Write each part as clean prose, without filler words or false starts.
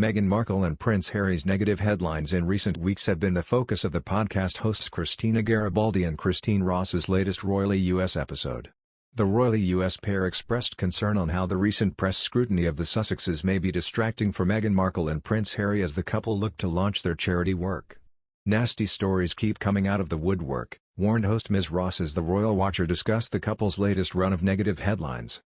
Meghan Markle and Prince Harry's negative headlines in recent weeks have been the focus of the podcast hosts Christina Garibaldi and Christine Ross's latest Royally US episode. The Royally US pair expressed concern on how the recent press scrutiny of the Sussexes may be distracting for Meghan Markle and Prince Harry as the couple look to launch their charity work. "Nasty stories keep coming out of the woodwork," warned host Ms. Ross as the Royal Watcher discussed the couple's latest run of negative headlines.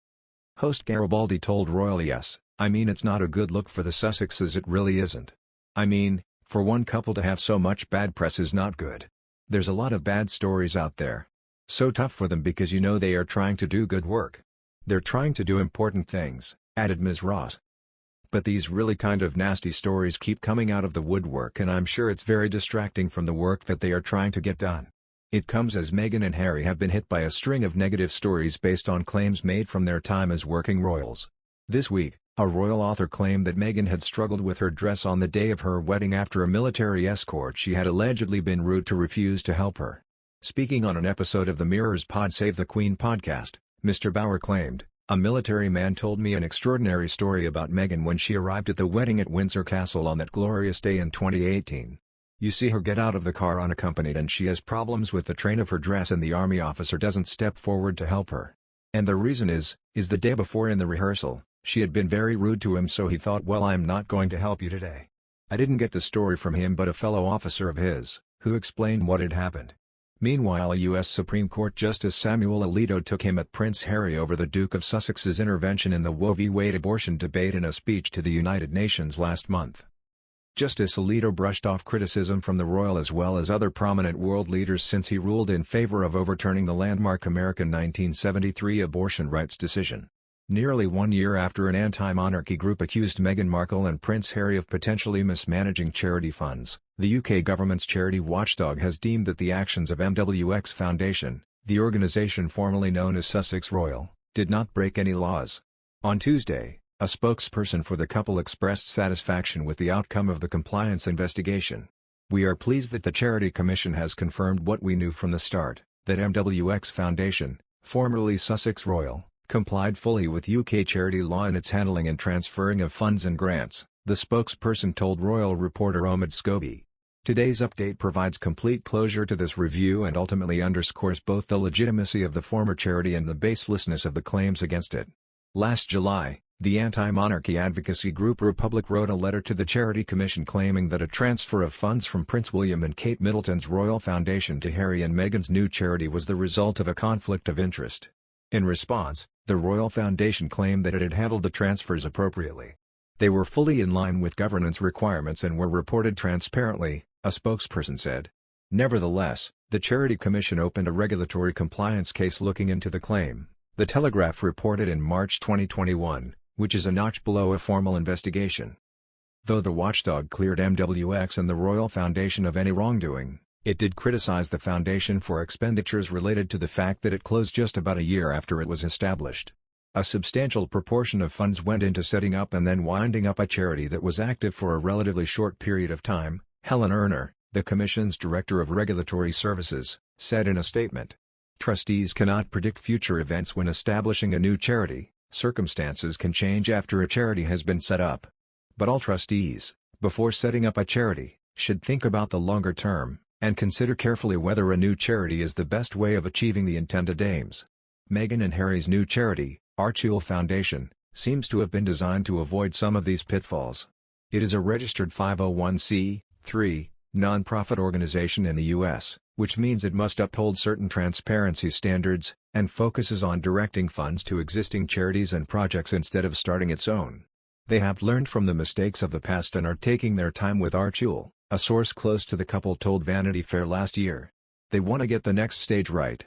Host Garibaldi told Royal Yes, "I mean, it's not a good look for the Sussexes, it really isn't. I mean, for one couple to have so much bad press is not good. There's a lot of bad stories out there. So tough for them because you know they are trying to do good work. They're trying to do important things," added Ms. Ross. "But these really kind of nasty stories keep coming out of the woodwork, and I'm sure it's very distracting from the work that they are trying to get done." It comes as Meghan and Harry have been hit by a string of negative stories based on claims made from their time as working royals. This week, a royal author claimed that Meghan had struggled with her dress on the day of her wedding after a military escort she had allegedly been rude to refused to help her. Speaking on an episode of the Mirror's Pod Save the Queen podcast, Mr. Bauer claimed, "A military man told me an extraordinary story about Meghan when she arrived at the wedding at Windsor Castle on that glorious day in 2018. You see her get out of the car unaccompanied and she has problems with the train of her dress and the army officer doesn't step forward to help her. And the reason is the day before in the rehearsal, she had been very rude to him, so he thought, well, I'm not going to help you today." I didn't get the story from him but a fellow officer of his, who explained what had happened. Meanwhile, a U.S. Supreme Court Justice Samuel Alito took him at Prince Harry over the Duke of Sussex's intervention in the Roe v. Wade abortion debate in a speech to the United Nations last month. Justice Alito brushed off criticism from the royal as well as other prominent world leaders since he ruled in favor of overturning the landmark American 1973 abortion rights decision. Nearly 1 year after an anti-monarchy group accused Meghan Markle and Prince Harry of potentially mismanaging charity funds, the UK government's charity watchdog has deemed that the actions of MWX Foundation, the organisation formerly known as Sussex Royal, did not break any laws. On Tuesday, a spokesperson for the couple expressed satisfaction with the outcome of the compliance investigation. "We are pleased that the Charity Commission has confirmed what we knew from the start, that MWX Foundation, formerly Sussex Royal, complied fully with UK charity law in its handling and transferring of funds and grants," the spokesperson told royal reporter Omid Scobie. "Today's update provides complete closure to this review and ultimately underscores both the legitimacy of the former charity and the baselessness of the claims against it." Last July, the anti-monarchy advocacy group Republic wrote a letter to the Charity Commission claiming that a transfer of funds from Prince William and Kate Middleton's Royal Foundation to Harry and Meghan's new charity was the result of a conflict of interest. In response, the Royal Foundation claimed that it had handled the transfers appropriately. "They were fully in line with governance requirements and were reported transparently," a spokesperson said. Nevertheless, the Charity Commission opened a regulatory compliance case looking into the claim, The Telegraph reported in March 2021, which is a notch below a formal investigation. Though the watchdog cleared MWX and the Royal Foundation of any wrongdoing, it did criticize the foundation for expenditures related to the fact that it closed just about a year after it was established. A substantial proportion of funds went into setting up and then winding up a charity that was active for a relatively short period of time, Helen Erner, the Commission's Director of Regulatory Services, said in a statement. "Trustees cannot predict future events when establishing a new charity. Circumstances can change after a charity has been set up. But all trustees, before setting up a charity, should think about the longer term, and consider carefully whether a new charity is the best way of achieving the intended aims." Meghan and Harry's new charity, Archie Foundation, seems to have been designed to avoid some of these pitfalls. It is a registered 501(c)(3) non-profit organization in the U.S., which means it must uphold certain transparency standards, and focuses on directing funds to existing charities and projects instead of starting its own. "They have learned from the mistakes of the past and are taking their time with Archie," a source close to the couple told Vanity Fair last year. "They want to get the next stage right."